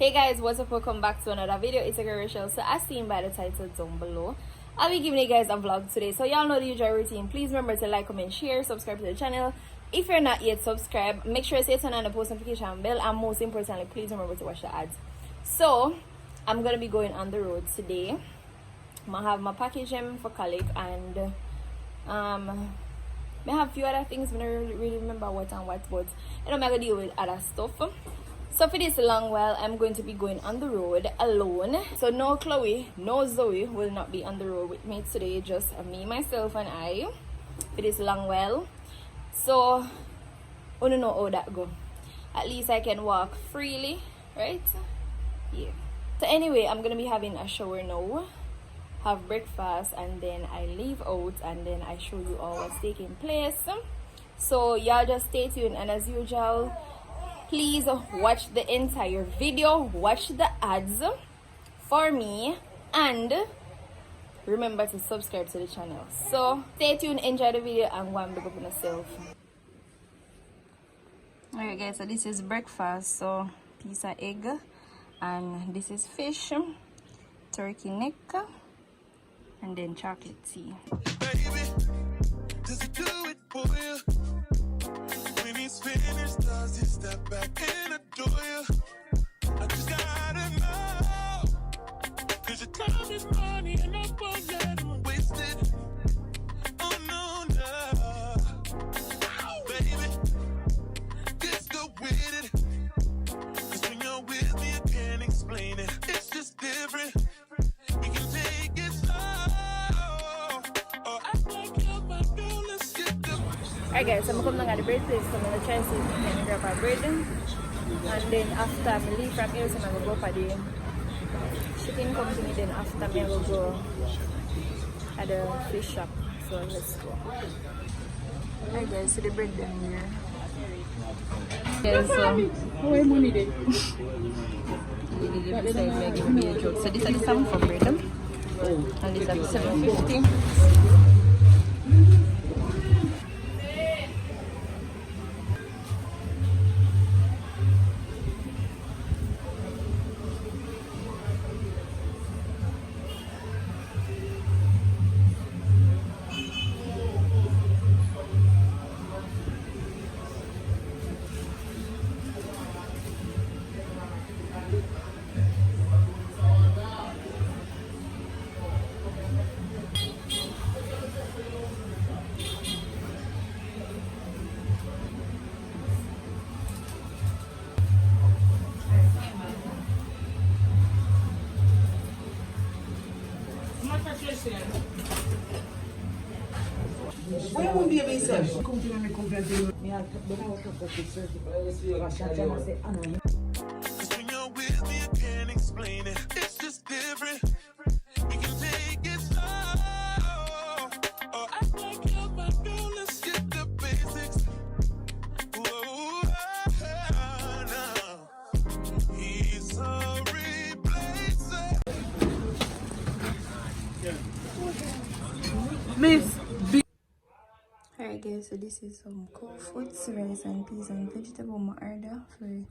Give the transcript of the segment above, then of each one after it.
Hey guys, what's up? Welcome back to another video. It's a girl Rachel. So as seen by the title down below, I'll be giving you guys a vlog today. So y'all know the usual routine. Please remember to like, comment, share, subscribe to the channel. If you're not yet subscribed, make sure you turn on the post notification bell, and most importantly, please remember to watch the ads. So I'm gonna be going on the road today. I'm gonna have my package for collect, and I have a few other things, but I don't really remember what and what, but I'm gonna deal with other stuff. So for this long while, I'm going to be going on the road alone. So no Chloe, no Zoe will not be on the road with me today, just me, myself, and I for this long while. So I don't know how that go. At least I can walk freely, right? Yeah. So anyway, I'm gonna be having a shower now, have breakfast, and then I leave out, and then I show you all what's taking place. So y'all just stay tuned, and as usual, please watch the entire video, watch the ads for me, and remember to subscribe to the channel. So stay tuned, enjoy the video, and go and big up on yourself. Alright guys, so this is breakfast. So piece of egg, and this is fish, turkey neck, and then chocolate tea. Baby, does it do it for you? When he's finished, does he step back and adore you? I just gotta know, 'cause your time is money and I won't let him waste it. Oh no, no. Baby, just go with it. 'Cause when you're with me, I can't explain it. It's just different. We can take it slow, or act like you're my girl. Let's get the... Alright guys, so I'm coming down at the bread place, so I'm going to try to see if I can grab a bread. And then after I leave from here, so I'm going to go for the shipping company. Then after me, I will go at the fish shop. So let's go. Alright guys, so the bread down here. Yeah, so how much money then? So this is the sum for bread, and this is $7.50. Where will be a research? Come to me, complete. Me have the house of the research. When you're with me, I can't explain it. It's just different. We can take it slow, or act like you're my girl. Let's get the basics. Whoa, no. He's a replacer. Miss. Alright guys, so this is some cold foods, rice and peas and vegetable my order for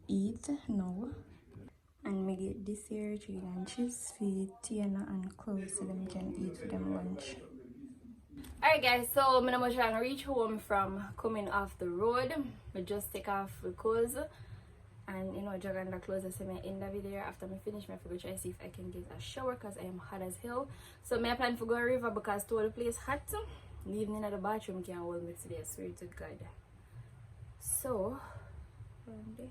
eat now. And we get this here chicken and chips for Tiana and Chloe, so them can eat for them lunch. Alright guys, so I'm trying to reach home from coming off the road. I just take off the clothes and jog on the clothes. So I end the video. After I finish, I go try to see if I can get a shower because I am hot as hell. So I plan to go to the river because the place hot. Leaving in the bathroom can't hold me today, I swear to God. So, one day.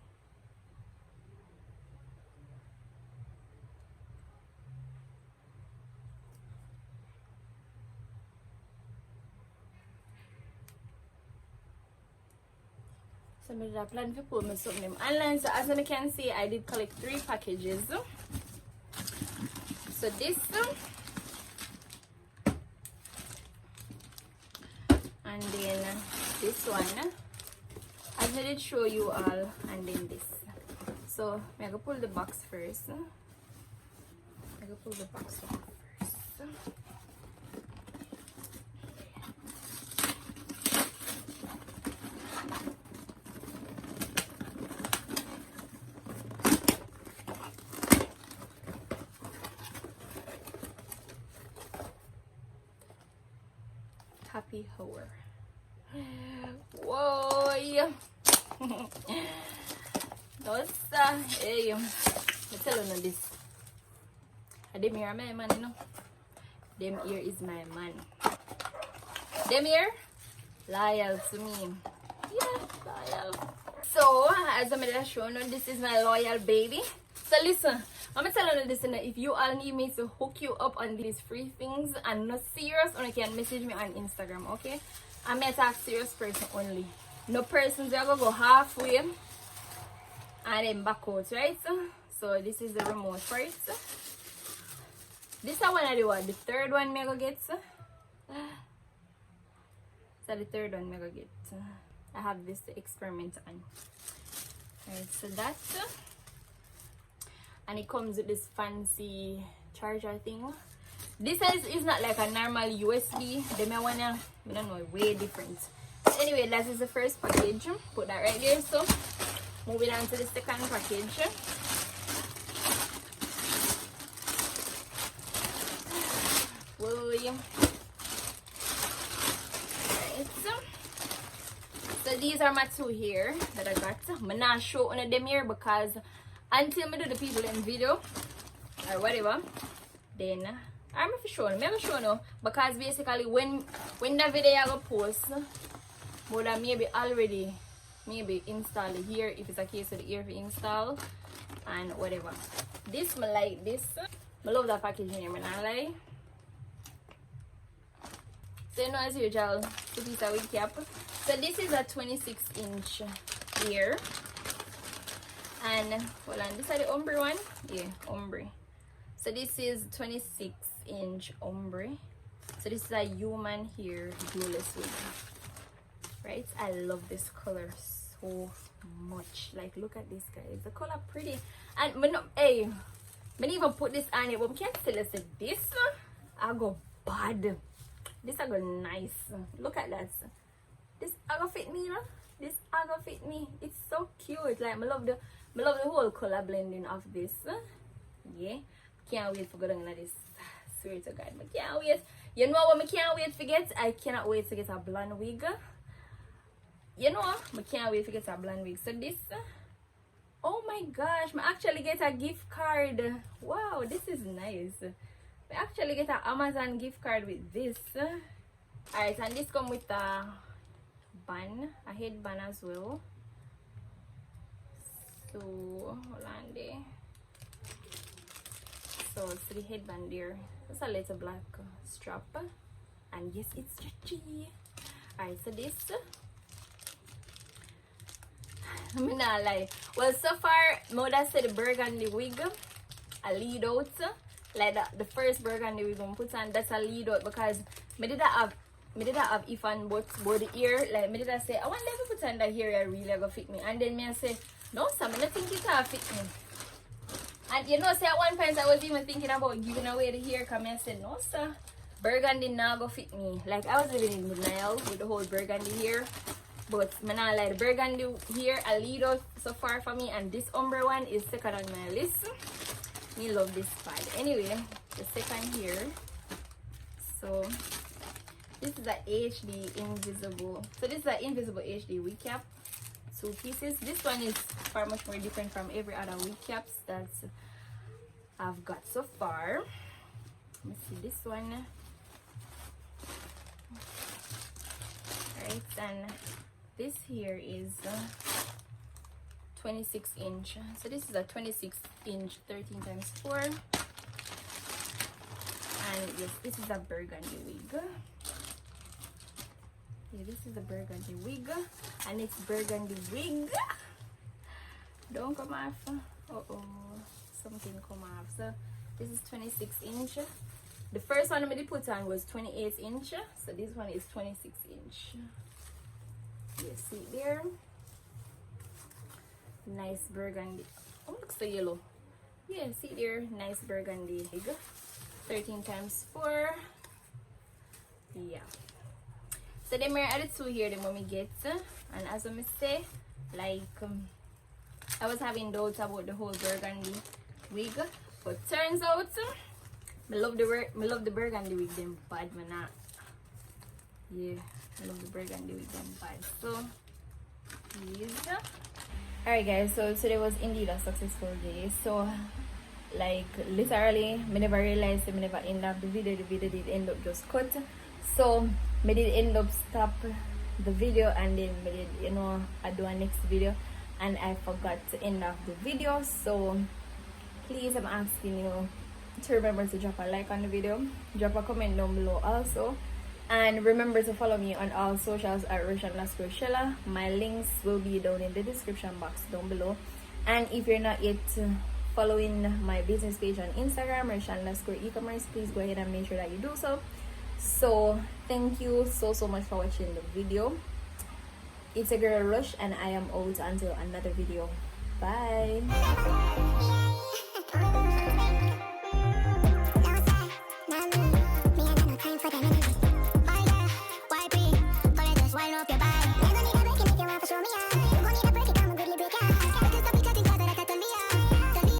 So I did a plan to pull me something online. So as you can see, I did collect 3 packages. So this. And then this one, I did show you all, and then this. So I'm gonna pull the box first. I'm gonna pull the box off first. happy hour. Whoa, yeah. No, hey, I tell you this. Them here my man, you know. Them here is my man. Them here, loyal to me. Yeah, loyal. So, as I'm showing you, this is my loyal baby. So listen, I'm telling you this, if you all need me to hook you up on these free things and not serious, you can message me on Instagram, okay? I'm a talk serious person only. No persons are gonna go halfway and then back out, right? So this is the remote for it. This is one of the one. The third one me go get. So the third one me go get. I have this to experiment on. Alright, so that's and it comes with this fancy charger thing. This is not like a normal USB. They may wanna, I don't know, way different. So anyway, that is the first package. Put that right there. So moving on to the second package. William. Right. So these are my two here that I got. I'm not show one of them here because until I do the people in video or whatever, then I'm not sure. I'm not sure now because basically when the video I go post, would I maybe already install it here if it's a case of the ear install and whatever. This I like this. I love that packaging here, man. I like. So you know, as usual, the piece of wig cap. So this is a 26-inch ear. And hold on, this is the ombre one. Yeah, ombre. So this is 26-inch ombre. So this is a human hair glueless wig. Right? I love this color so much. Like, look at this, guys. The color pretty. And but no, hey, I even put this on it, but I can't tell you this I go bad. This I go nice. Look at that. This I go fit me, you know. This I go fit me. It's so cute. Like, I love the whole color blending of this. Yeah, can't wait for going into this. Swear to God, I can't wait. You know what I can't wait to get? I cannot wait to get a blonde wig. You know, I can't wait to get a blonde wig. So this, oh my gosh, I actually get a gift card. Wow, this is nice. I actually get an Amazon gift card with this. Alright, and this come with a band, a headband as well. So hold on there. So it's the headband there. It's a little black strap. And yes, it's stretchy. Alright, so this I'm not lie. Well, so far, mother said the burgundy wig a lead out. Like the first burgundy wig I'm put on, that's a lead out because I did have if and but the ear. Like I did say, I want to put on the hair really gonna fit me. And then me I say, no, sir, I don't think it will fit me. And you know, say at one point I was even thinking about giving away the hair because I said, no, sir, burgundy not gonna fit me. Like I was living in denial with the whole burgundy hair. But I not like the burgundy here a lead out so far for me, and this ombre one is second on my list. Me love this pad. Anyway, the second here. So this is a HD invisible. So this is an invisible HD wig cap. 2 pieces. This one is far much more different from every other wig caps that I've got so far. Let's see this one. Right, and this here is 26-inch. So this is a 26-inch 13x4. And yes, this is a burgundy wig. Yeah, this is a burgundy wig. And it's burgundy wig. Don't come off. Uh-oh. Something come off. So this is 26-inch. The first one I made put on was 28-inch. So this one is 26-inch. You see there, nice burgundy. Oh, looks so yellow. Yeah, see there, nice burgundy. 13x4. Yeah. So the mirror are the 2 here the mommy gets, and as I say, like I was having doubts about the whole burgundy wig, but turns out I love the burgundy wig them bad man. Yeah, I love the burgundy with them vibes. So yes. Alright guys, so today was indeed a successful day. So like literally me never realized me never end up the video did end up just cut. So me did end up stop the video and then me did, you know, I do a next video and I forgot to end off the video. So please, I'm asking you to remember to drop a like on the video, drop a comment down below also, and remember to follow me on all socials at Rosh_Shella. My links will be down in the description box down below. And if you're not yet following my business page on Instagram, Rosh_E-commerce, please go ahead and make sure that you do so. So thank you so much for watching the video. It's a girl Rush and I am out until another video. Bye. Wind up your body. Never need a break if you want to show me out.